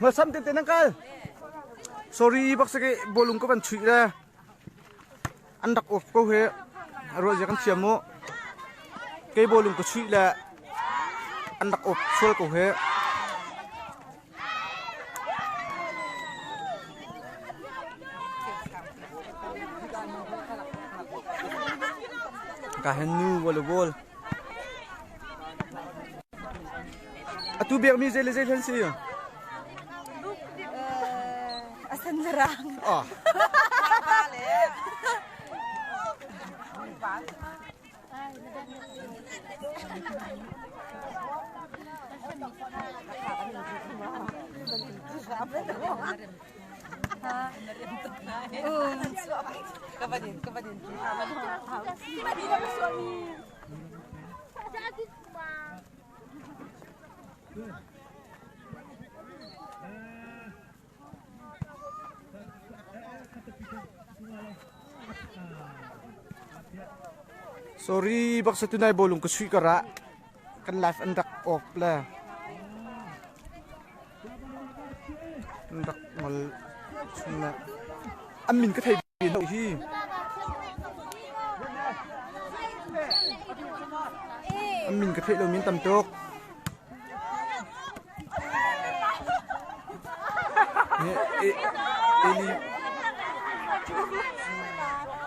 mà xăm tiền tiền năng cơ sorry bác sĩ cái bộ lùng có bạn chửi ra ăn đặc ốp câu hệ rồi giờ con chiếm mộ cái bộ lùng có chửi là ăn đặc ốp xôi câu hệ cả hình nu volleyball à tu biar mi dele dele sih Asan nerang. oh Kepadin. sorry bác sĩ tunai bolong ko sui kara kan live andak off la andak mal chuna amin ka thai bi no hi amin ka thai lo min tam tok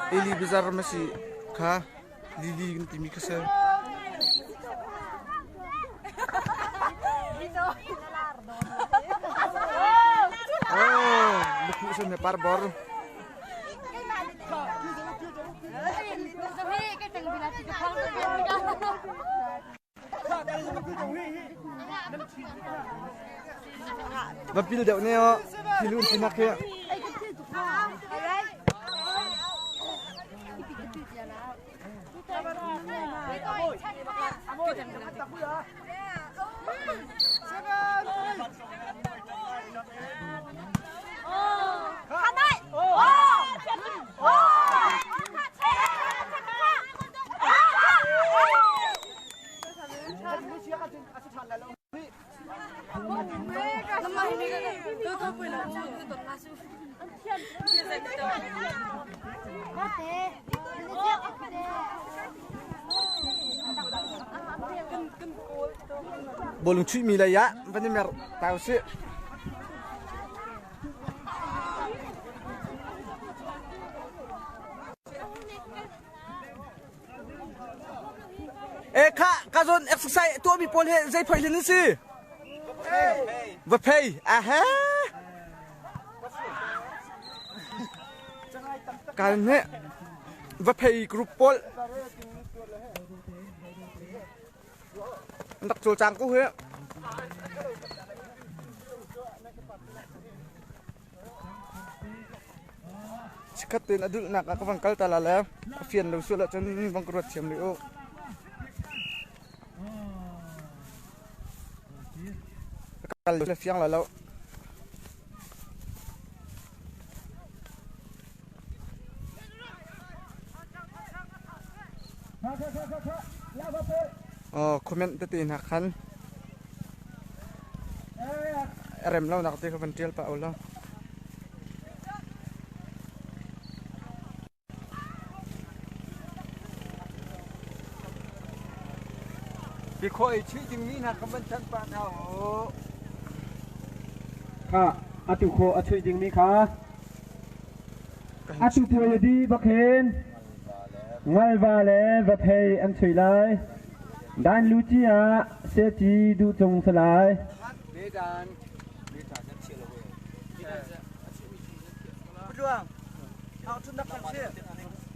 Eli bizar masih kah Lili ganti mi kasar. Oh, buku sana parbor. Bapil daw niyo, hilun sinakya. Bolong cuy mila ya, pani mer tahu sih. Kazon exercise tu abi pol he zai phai lin si. Và pay, aha. Kan he và pay group pol. Đặc trồ trang cũng hết cắt tên ở đựng nặng các vòng cắt ta là phiền đầu xuôi lại chân vòng cột chiếm liệu cắt là phiền là lâu comment tin hak kan rem lau nak ti ka ventil pa ulo bi khoi chi jing ni na ka ban chan pa na o ka atu kho achui jing mi kha atu thoi di bakhen ngal va le va thei an chui lai Dan Lucia seti du trong salai. Dan yang chill away. Berjuang. Hau tu nak chill.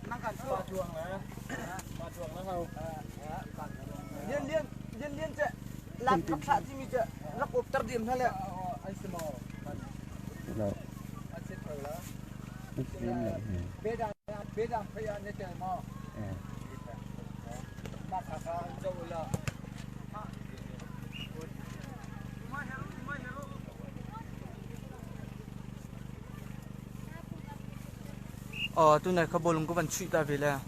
Nak kan berjuang lah. Berjuang lah hau. Lian je. Lak kap sa ji mi je. Lak op terdiam tha le. Ai semau. beda phaya ne te mo ma kha kha zo la tu này có bolong có vận chuyển ta về là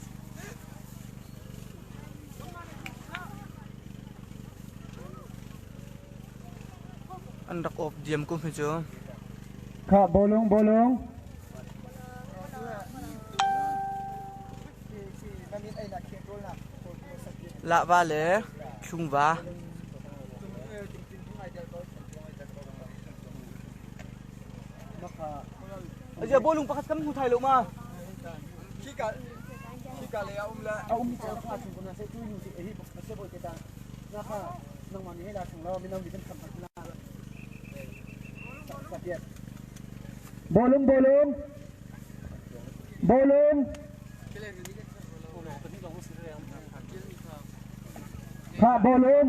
anh đặc ốp diêm cũng phải chưa ข้าโบลงโบลง lạ va lẽ chung va giờ bolong pakas kami hutay lo ma Chika le umla au mi cha pha chung na se tu yu si hi bok se bo ke ta na kha nang man he la chung lo mi nang mi kan kham na sa tiet bolong bolong bolong kha bolong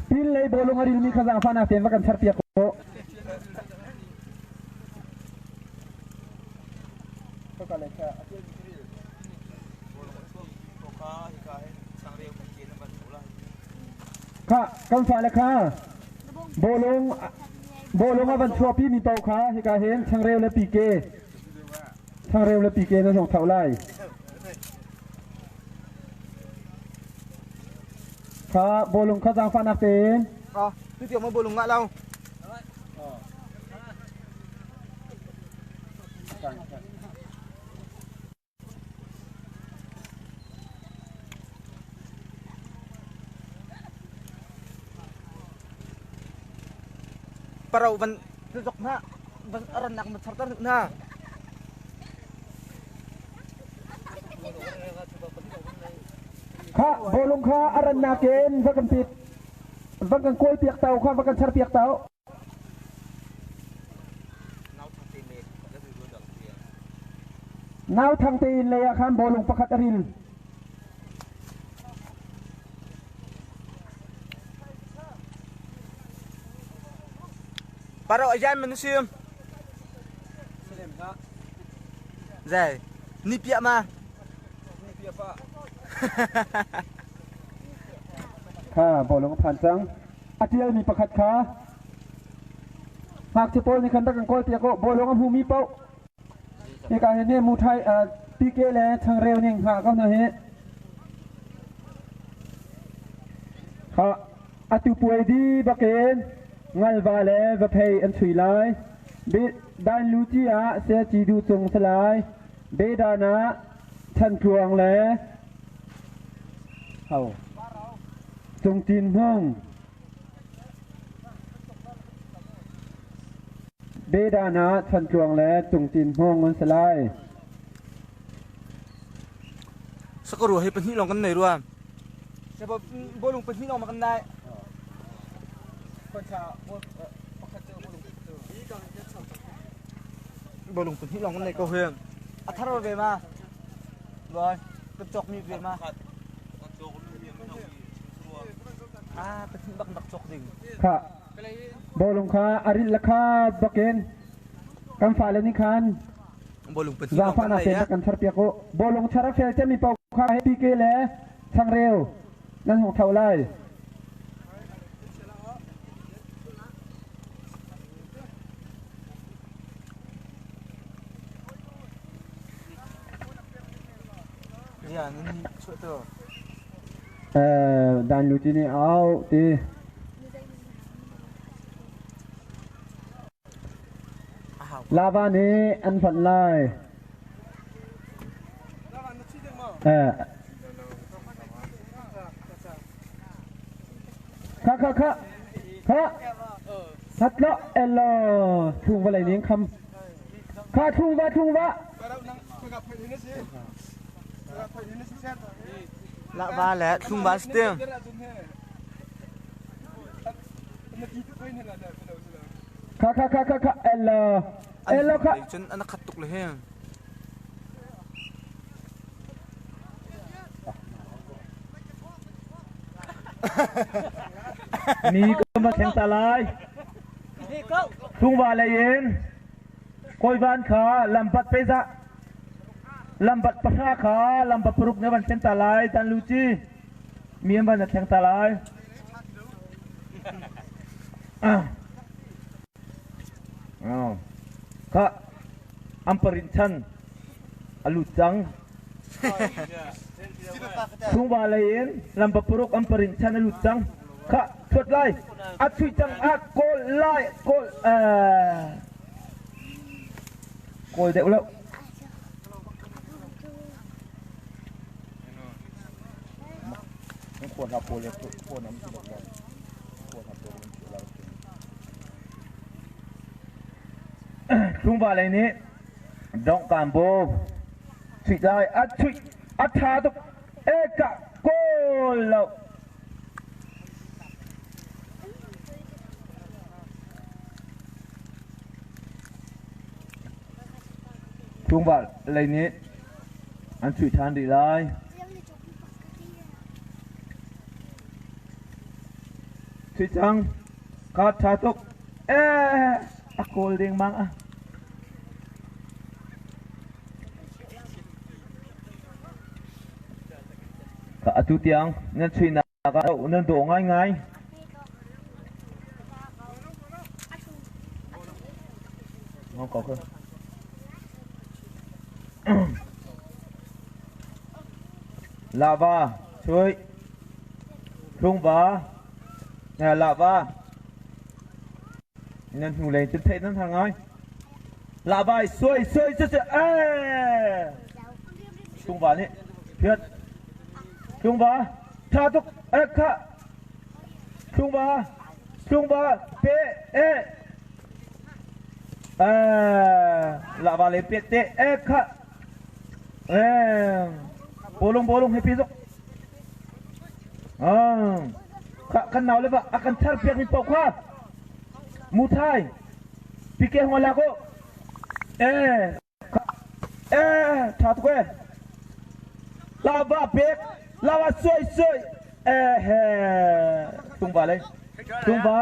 pin lei bolong ari mi kha za fa na ten va kan char piak ko ka le kha kha kan fa le kha bolong a ban chua pi mi tau kha hi ka hen chang reu le pi ke na song thau lai kha bolong kha jang fa na ten tu tiểu mà bolong ngã lâu parau van dok na van aran nak macartar na kha bolong kha aran na ken va kan pit va kan koi piak tau kha va kan char piak tau nau thang tin le ya khan bolong pakhat aril parau ajan manusia zai ni pia ma ข้าบอกลงผ่านจังอาเจียมีประคัดขาหากเฉพาะในคันตะกันก้อยเตียก็บอกลงภูมิเป้าในการเห็นเนี่ยมูไทยตีเกลทางเร็วเนี่ยหาเขาเนาะเฮข้าอาตุป่วยดีบักเกนงัลวาเลวเพย์อันสุยไลเบดานลูจิอาเสียจีดูจงสลายเบดานะทันทวงแลเอาจงจีนห้องเบดานะทันทวงแลจงจีนห้องมันสลาย sakuru hay penhi long kan nei ruam sebab bolong penhi long makan dai bolong penhi long kan nei ko heng atharo ve ma rồi cái chọc mi về mà penhi bak bak chok ding ค่ะบอลงคาอาริลคาบักเกนกันฝ่ายเลนิคัน bolong penhi ซา long ฟา kan นา nei เซน ya กันชาร์เปียโกบอลงชาร์เฟลจะมีเป่าคาให้ปีเกเลทางเร็วนั่นของเท่าไร ya ni chua to ดันลูจินี่เอาตี ลาวานี้อันฝันลายค่ะฮัตละเอลทุ่งอะไรนี้คำค่ะทุ่งวะ lạ ba lẽ chung ba stiêngค่ะเอลค่ะ chân ăn khát tục là heng นี่ก็ mà thèn ta lại tung vào lại yên coi van khá làm bắt bây giờ làm bắt pasha khá làm bắt pruk này vẫn thèn ta lại tan lưu chi miếng vẫn thèn ta lại khá amparintan alutsang tung vào lại yên làm bắt pruk amparintan alutsang khá chuột lại chui chăng cô lại cô đeo lâuควรทำโปรเจกต์ควรทำสิ่งแบบนั้นควรทำโปรเจกต์เราช่วงบ่ายนี้ดองการโบสุดท้ายชุยชาตุกเอกะโกลเราช่วงบ่ายนี้ชุยชาดีไลชุดจังขาดชาตุกอะโกลเด้งมังอะกะตุเตียงนั่นชุยนากะนั่นโดง่ายง่ายมองก่อนลาวาช่วยทุ่งบ่าลาวานั่นหูเลยจุดเทนั่นทางไงลาวาสวยทุ่งบ่านี่เพื่อนทุ่งบ่าชาตุกค่ะทุ่งบ่าเป๊ะลาวาเลยเป๊ะเตะค่ะbolongให้พี่สุกkan nào leva akan terpiak ni pokwa mutai pikir wala ko thát que lava pek lava soi tung ba lên tung ba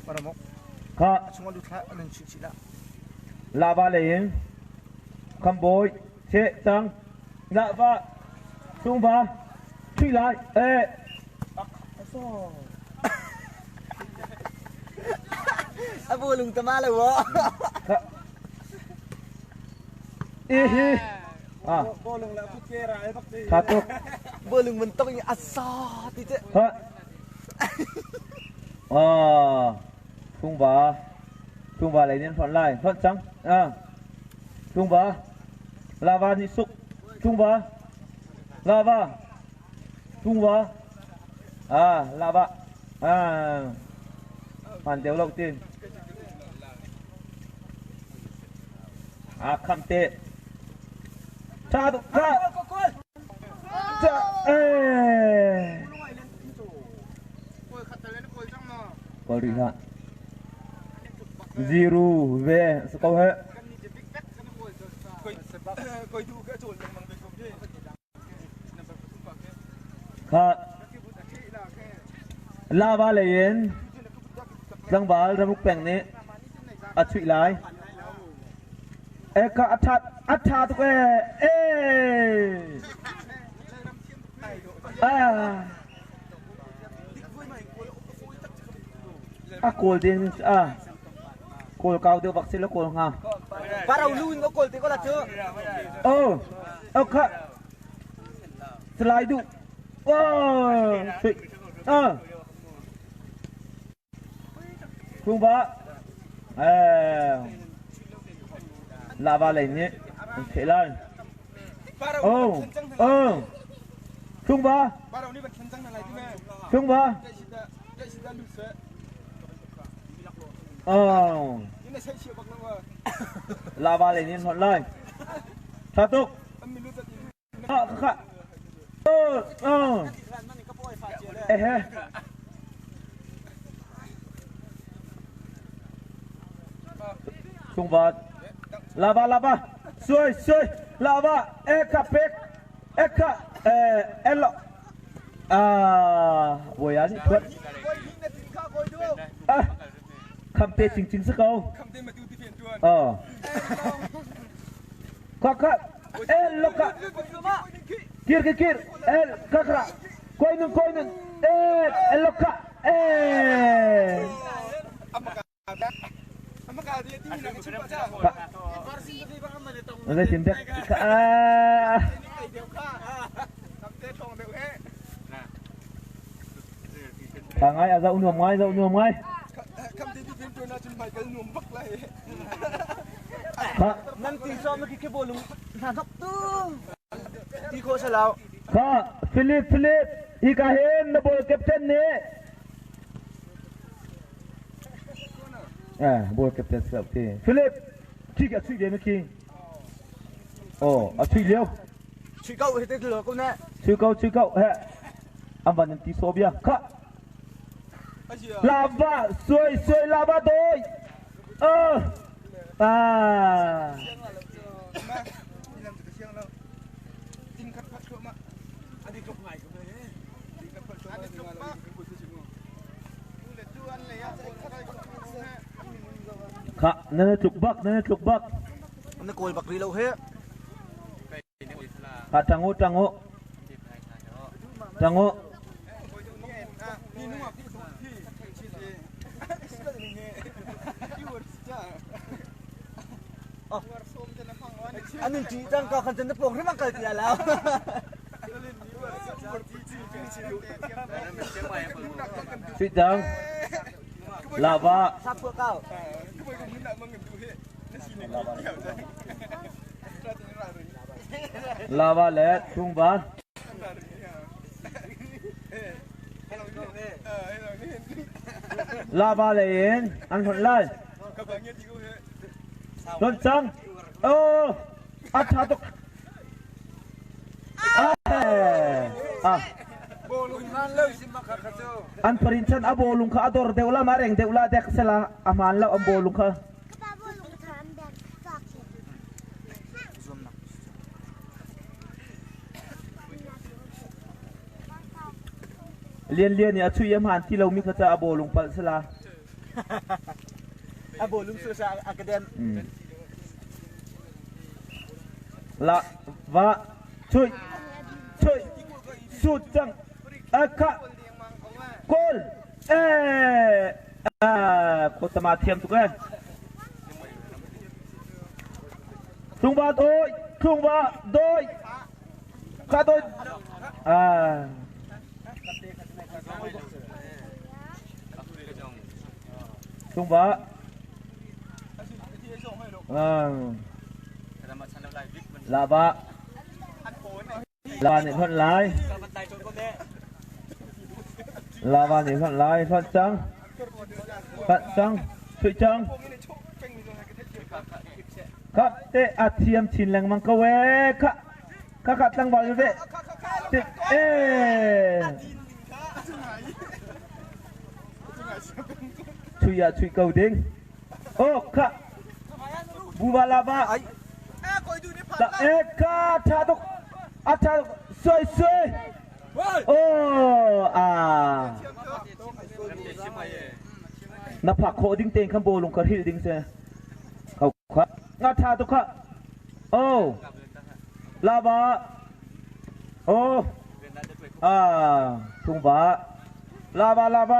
para mo ka sungo lutha anan sila lava lên cầm bôi chế tăng lava tung ba truy lại Bulong tama lang wo. bolong la putera ay bakti satu Bulong mentok yung asat itu. tung ba lấy nhân phận lại phận trắng tung ba lava đi súc tung ba lava tung ba lava hoàn tiêu lộc tiền khăm tệ cha tụ cha có đi hạn zero về câu hệ lava lên răng bá ra mục bèn này chui lại cả thắt tụi cồn tiền cồn cao tiêu vaccine là cồn ha Para ulun ko kol ko la cho. Ka slide du tung ba lava lên nhé thế lên tung ba lava lên nhé hòn lên satu tung ba lava สวยลาวาเอคาเป็กเอคาเอลโวยอันนี้ทวดคำเตะจริงๆสักเอาก็เอลลูกะกิร์เอลกะกระคอยนึงเอลลูกะอะไรสินเด็กทางไงอาจจะอุ่นหัวไม้คำที่เป็นตัวน่าจะหมายกันหนุ่มบักเลย ครับ นั่นตีซ้อมเมื่อกี้แค่บอลลุงทานทับตู้ที่โคชแล้ว ครับฟิลิปอีกาเห็นนักบอลแคปเทนนี่บอลแคปเทนสับที่ฟิลิปที่กับช่วยเดียวเมื่อกี้โอ้ช่วยเดียว ช่วยเก้าให้ได้เหลือกูแน่ ช่วยเก้าอันวันนี้ตีโซเบียครับลาวาสวยลาวาโดยค่ะนั่นถูกบักมันโกยบักรีเราเฮ้ค่ะจังโง่อันนี้จีจังก็คันจะนับปงที่มันเกิดเสียแล้วชิจังลาวาซับเพื่อเก้าลาวาเล็ดทุ่งบ้านลาวาเลยอันคนไล่รถจังอัฐาตุกอันปริญชันอโบลุงข้าดอร์เดวลามาเร่งเดวลาเด็กเสลาอามันแล้วอโบลุงข้าเลียนเนี่ยช่วยยามหันที่เรามีข้าจะอโบลุงปัลเสลาอโบลุงสุสาอากาเดนละวะช่วยสุดจังค่ะโกลโคตรมาเทียมทุกคนทุ่งบาโดยข้าโดยทุ่งบาลาบะลาเนี่ยท่อนลายลาวาเนี่ยท่อนลายท่อนจังช่วยจังครับเตะอาเทียมชินแรงมังกรเวค่ะตั้งบอลอยู่เตะช่วยเกาดิ้งโอ้ค่ะบูบาลาบะค่ะชาตุกสวยโอ้นับผักโคดิ้งเต็งข้างบนลงกระถิ่นดิ้งเสียเขาครับงาชาตุกค่ะโอ้ลาบะโอ้ทุ่งบาลาบะ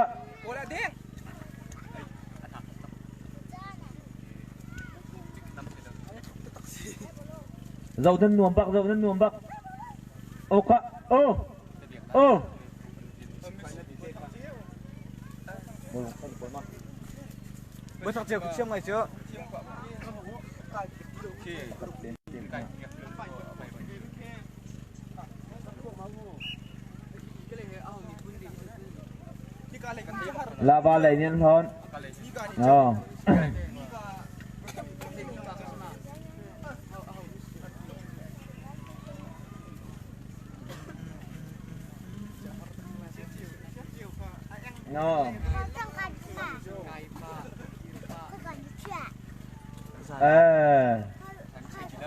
เราเดินนวมบักโอ้ค่ะโอ้เมื่อสักเจียวเชื่อมไงเชื่อลาบาอะไรเนี่ยทอน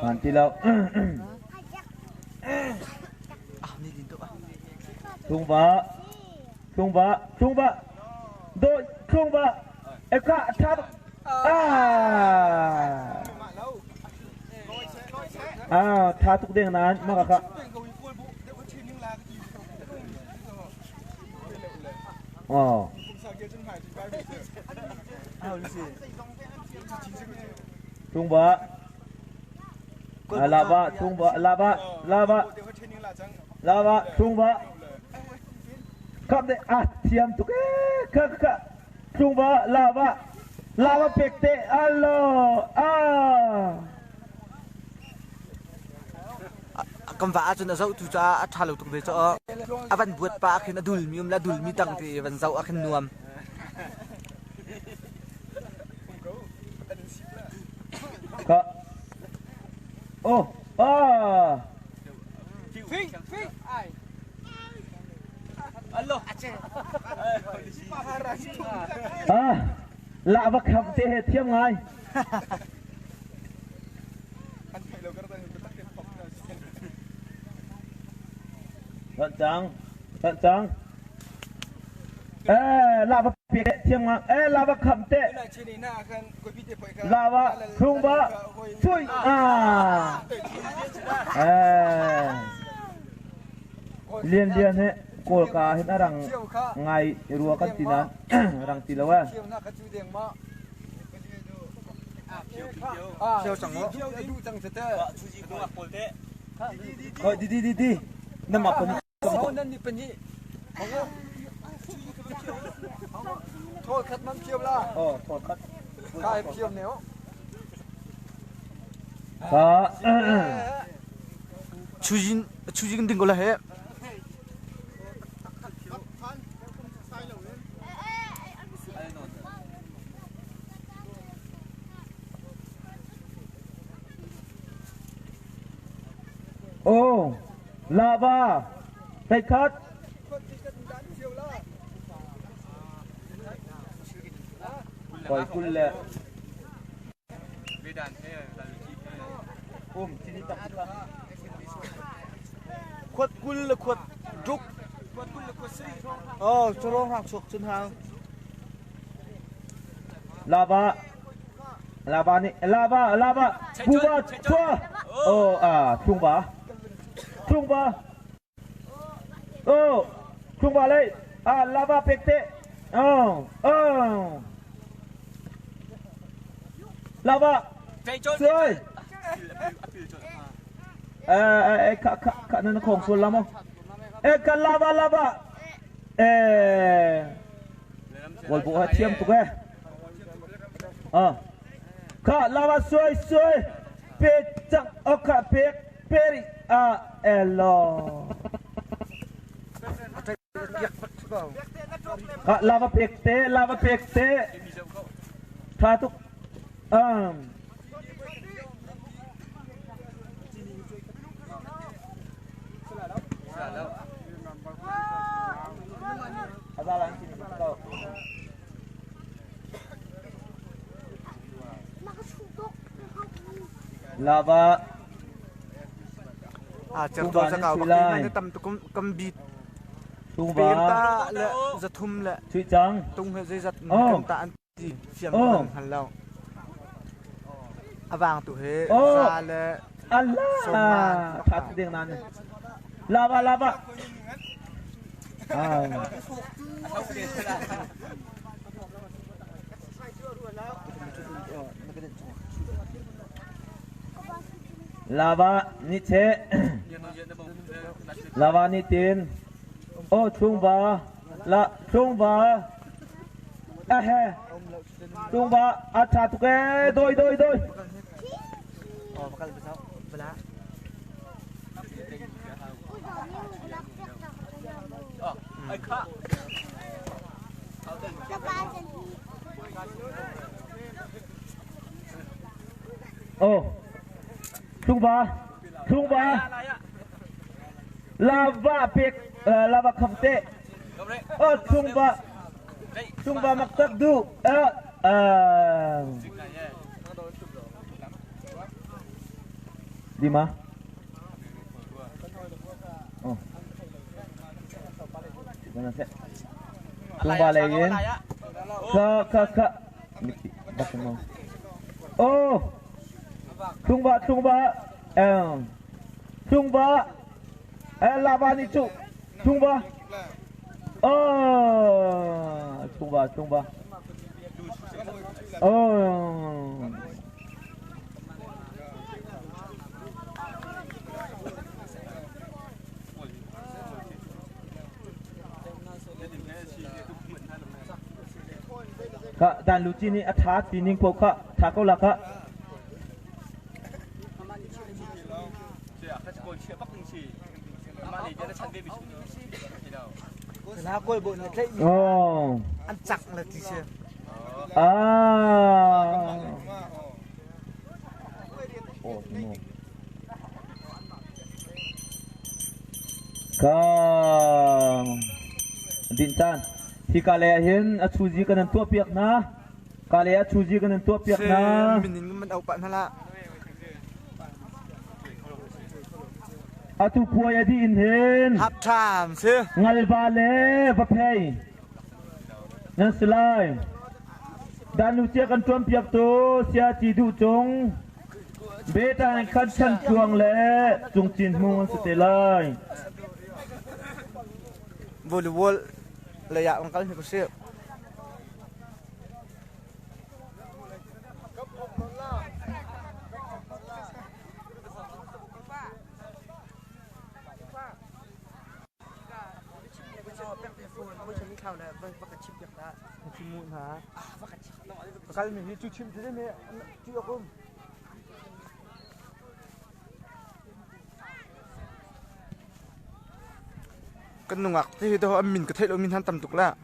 hoàn chỉ lâu Ni din to ah. Trung vợ đội trung vợ em cả tháp tháp tục đen nán mà cả trung vợ lava trung vợ lava trung vợครับเดเทียมตุกค่ะจุงบะลาวาเป็กเตอัลโลCầm vả cho nó dậu tu cha thà lục tục để cho văn buốt pa khi nó đùi mium là đùi mi tăng thì văn dậu khi nuông có lạ và khẩm tê hết thiêm ngay Thuận trắng lạ và biệt thiêm ngay lạ và khẩm tê lạ và không vợ chui liên hết cô cả hiện đang ngày rùa cắt tin á đang tin lâu á thôi đi nằm mặc quần thôi khát mắm chiêu la thôi cắt cài chiêu nếu có 추진 된 걸로 해. lava tay cắt coi cul lẹ sini tak Khuất cul là khuất rúc. Cho nó học thuộc chân hàng. lava ni lava buba chua trung ba lấy lava pekte lava chơi cả nó khổng xuân lắm không cả lava gọi bộ chiêm tục cả lava xuôi pe chẳng cả peri elo lava pekte tha tục lava Chặt tôi ra cầu bạc này nó tầm tụ cầm bịt bên ta là giật thum là truy trắng tung hệ dây giật cầm ta ăn gì xiêm hẳn lâu vàng tụ hệ ra là Allah phát tiếng nan lava lava ni che lava ni tin trung ba trung ba cha tu ke đôi bakal besok belah trung ba lava pek lava khamte trung ba maktak du Di ma? Oh. Mana set? Tung ba lain? Ka. Miki, baca mau. Oh. Tung ba. Tung ba. Laban itu. Tung ba. Oh. Tung ba. Oh. Kak dan luci ni atas pining pok kak takau lah kak. Là coi bộ này thấy Oh. ăn chặt là gì chứ? Ah. Oh, no. Kang Bintan. Thì cả lẽ hiện achuji cái nên tua piak na, cả lẽ achuji cái nên tua piak na. Mình nhìn mình đâu bạn là Atu puaya di inhen. hấp tham chứ. Ngal vale bapei. Nan selai. Dan lucia kan tuan piak tu sia tidu chong. Beta kan chan chuang le chung chin mu setelai. Volleyball là dạng con cái có siêu. Kalau ni cuci macam ni, cuci aku. Kan nungak thì tôi mình có thể là mình han tầm tục là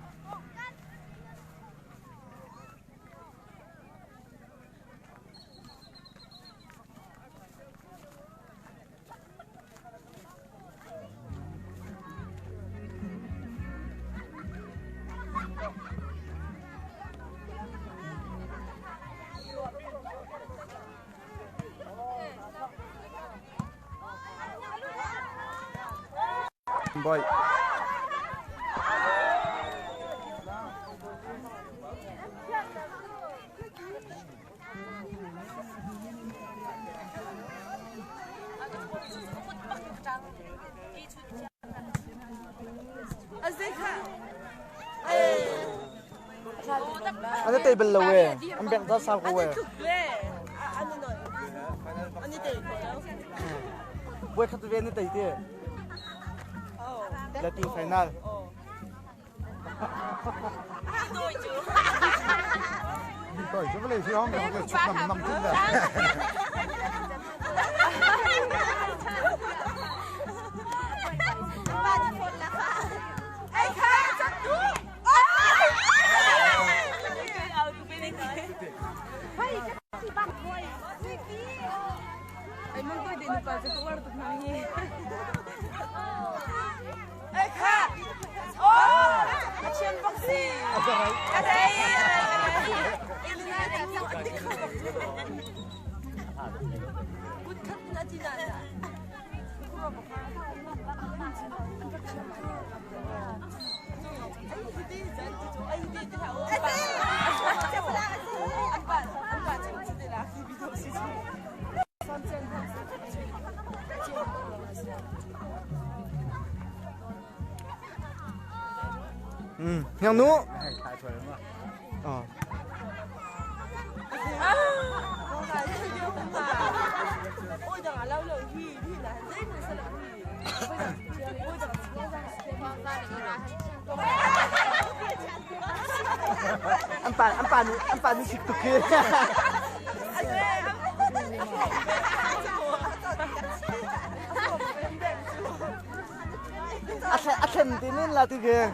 boy. Ano tayo balaw eh? Ang benta sa ko eh. Buat katu ni tayo dia. Lati final. Rồi, chúng lấy phiếu mình phải chụp nằm trên đây. Nhang nú. Anh bạn đi xịt cực kia. Anh xem tí nên là từ kia.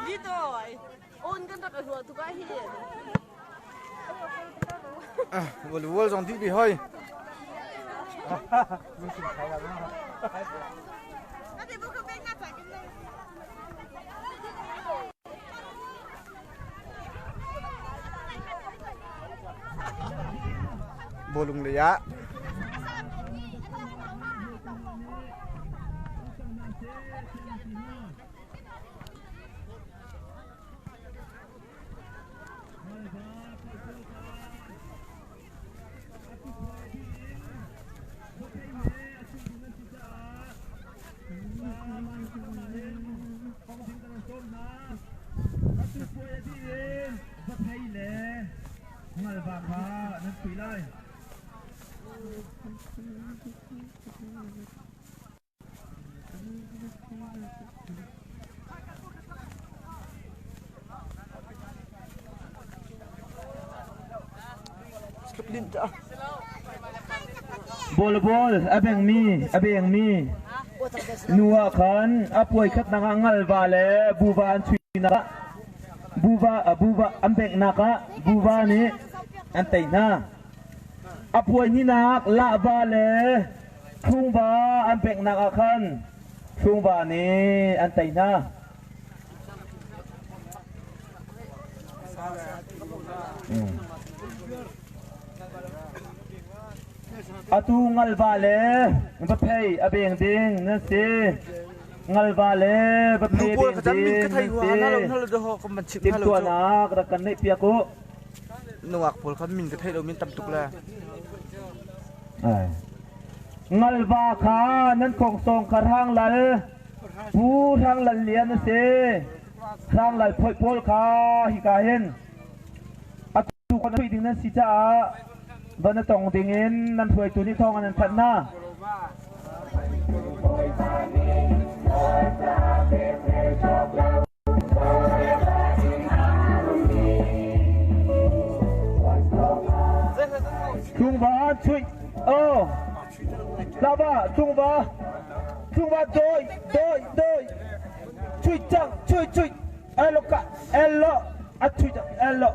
đi rồi ôn cái đợt ở tụi cái hiền volleyball dòng tí bị hơi bolong laya Bol abeng mi nuwa khan apoi khat na ngal vale buwa an chuina buwa ambek naka buwa ni antai na apoi ni nak la vale thungba ambek naka khan thungba ni antai na atu ngal vale ba phei abeng ding na se ngal vale ba phei nupol kajam min ka thai wa na lo ding na lo do ho ko man chip tim na lo tua na ra kan nei pia ko nuak pol khan min ka thai lo min tam tuk la ngal va kha nan kong song kharang lal pu thang lal lian na se thang lal phoi pol kha hi ka hen atu kon phi ding nan si cha bana tong dingin nan thuai tu ni thong an than na trung ba chui la ba trung ba đôi chui chang chui elo ka elo a chui elo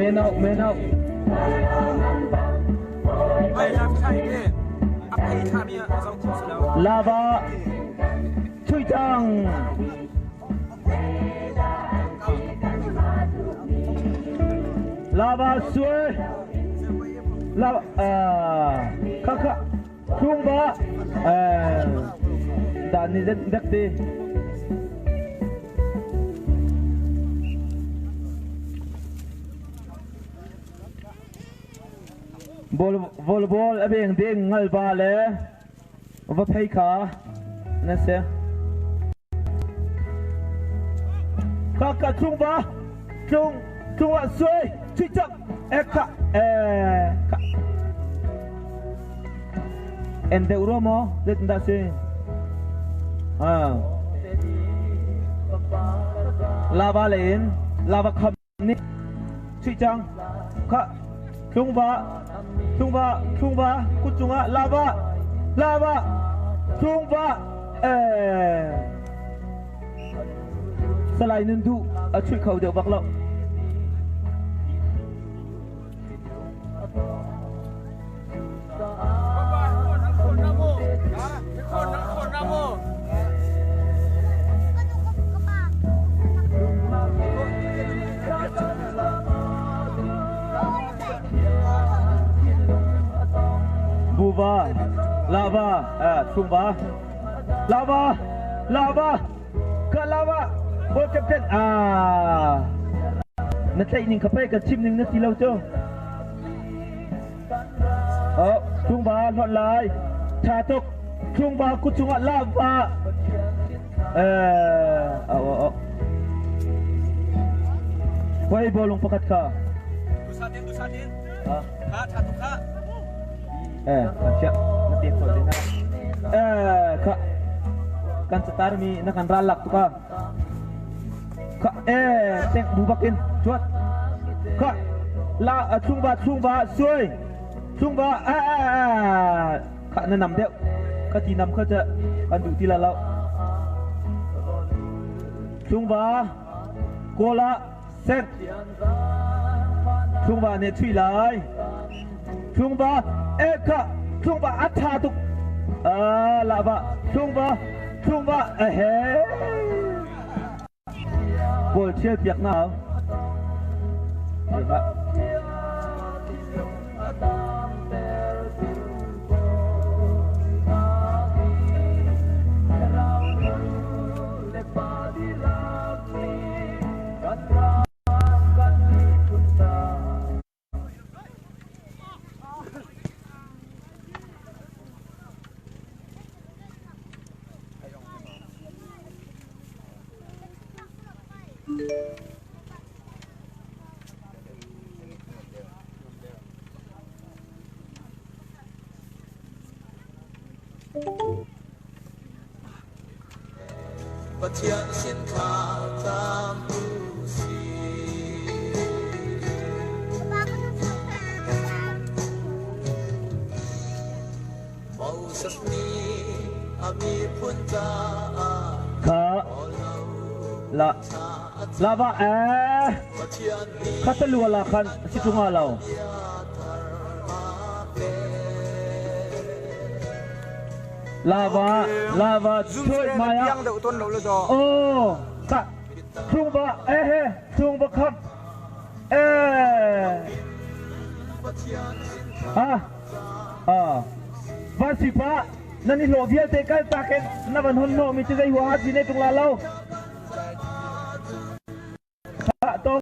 men out lava chui chang lava suối lava kaka trung ba đàn ni đất đi volleyball abeng ding ngal ba le va phei kha na se ka chung ba chung wa suy chi chak ka en de uromo de nda se lava len lava kham ni chi chang ka chung ba kuchunga lava chung ba สลายนันดูช่วยเขาเดี๋ยวบักเราบูบาลาวาชุมบาลาวาก็ลาวาโบแคปเทนนั่นใช่หนึ่งขับไปกับชิมหนึ่งนาทีเราเจ้าชุมบาหลอดลายชาตกชุมบากุชุงลาวาไว้บอลลงประคัดข้าดูซาดินข้าชาตุข้าMasya, nanti aku dengar. Kak, kan setar mi nakan ralak tu kak. Kak, teng bubakin, cuat. Kak, la sungba, suy, sungba, kak nanam dia, kak tinam kak je, kan du tila lau. Sungba, kola, sen. Sungba ne cui lai. Sungba, kak, sungba atatuk. Laba, sungba, bol cia piak nau. Batian sin khatam usi mau sasni ami punta Kha la lava katalua la kan situnga lau lavaช่วยมาอ่ะค่ะช่วงบ่ช่วงบ่ครับวันสิฟ้านั่นนี่โลเวียเตกันตาเก็นนับวันหนโนมีจะได้หัวหัดสิในตรงลาเรา